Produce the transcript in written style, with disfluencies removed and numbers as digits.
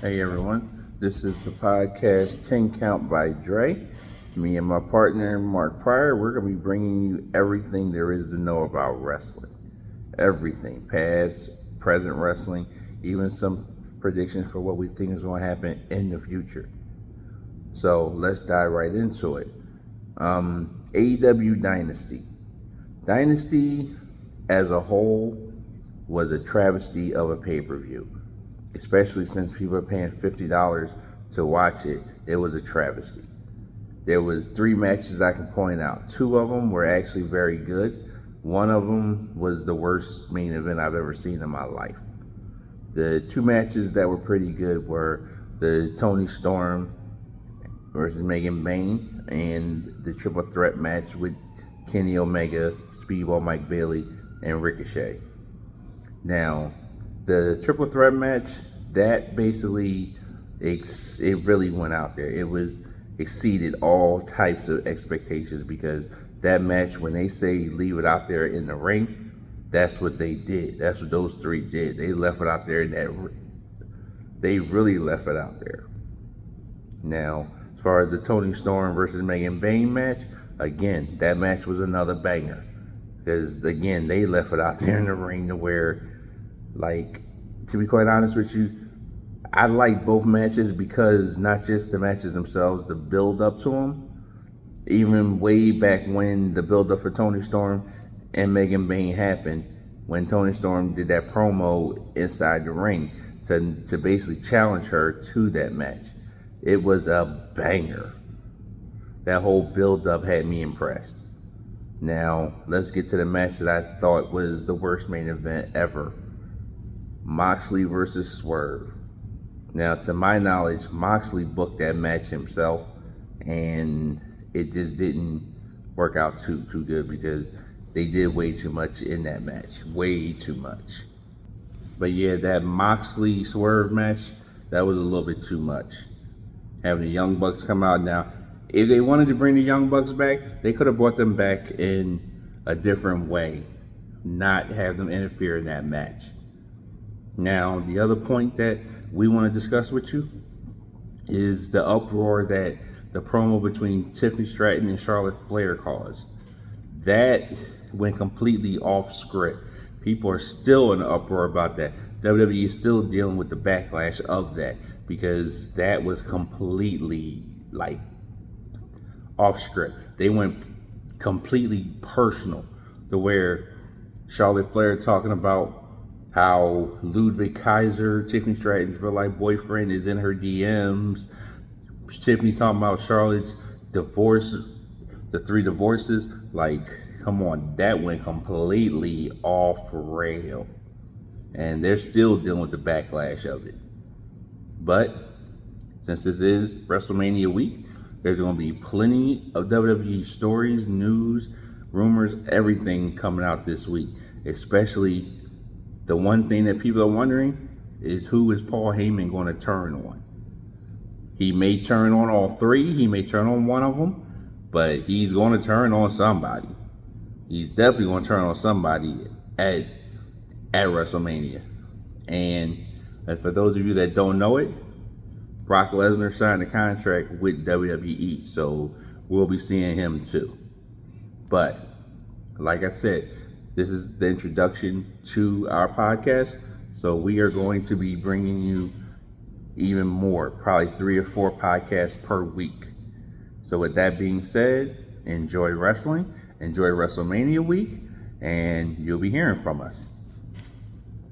Hey everyone, this is the podcast 10 Count by Dre. Me and my partner Mark Pryor, we're going to be bringing you everything there is to know about wrestling. Everything, past, present wrestling, even some predictions for what we think is going to happen in the future. So let's dive right into it. AEW Dynasty. Dynasty as a whole was a travesty of a pay-per-view. Especially since people are paying $50 to watch it, it was a travesty. There was 3 matches I can point out. 2 of them were actually very good. One of them was the worst main event I've ever seen in my life. The 2 matches that were pretty good were the Toni Storm versus Megan Bayne and the triple threat match with Kenny Omega, Speedball Mike Bailey, and Ricochet. Now, the triple threat match, that basically, it really went out there. It was exceeded all types of expectations because that match, when they say leave it out there in the ring, that's what they did. That's what those 3 did. They left it out there they really left it out there. Now, as far as the Toni Storm versus Megan Bayne match, again, that match was another banger. Because, again, they left it out there in the ring to where, like, to be quite honest with you, I like both matches because not just the matches themselves, the build up to them. Even way back when the build up for Toni Storm and Megan Bayne happened, when Toni Storm did that promo inside the ring to basically challenge her to that match. It was a banger. That whole build up had me impressed. Now, let's get to the match that I thought was the worst main event ever. Moxley versus Swerve. Now, to my knowledge, Moxley booked that match himself, and it just didn't work out too good because they did way too much in that match. Way too much. But yeah, that Moxley Swerve match, that was a little bit too much. Having the Young Bucks come out now. If they wanted to bring the Young Bucks back, they could have brought them back in a different way, not have them interfere in that match. Now, the other point that we want to discuss with you is the uproar that the promo between Tiffany Stratton and Charlotte Flair caused. That went completely off script. People are still in an uproar about that. WWE is still dealing with the backlash of that because that was completely, off script. They went completely personal to where Charlotte Flair talking about how Ludwig Kaiser, Tiffany Stratton's real life boyfriend, is in her DMs. Tiffany talking about Charlotte's divorce, the 3 divorces. Come on, that went completely off rail. And they're still dealing with the backlash of it. But since this is WrestleMania week, there's going to be plenty of WWE stories, news, rumors, everything coming out this week. Especially the one thing that people are wondering is who is Paul Heyman going to turn on? He may turn on all 3. He may turn on one of them. But he's going to turn on somebody. He's definitely going to turn on somebody at WrestleMania. And for those of you that don't know it, Brock Lesnar signed a contract with WWE, so we'll be seeing him too. But like I said, this is the introduction to our podcast, so we are going to be bringing you even more, probably 3 or 4 podcasts per week. So with that being said, enjoy wrestling, enjoy WrestleMania week, and you'll be hearing from us.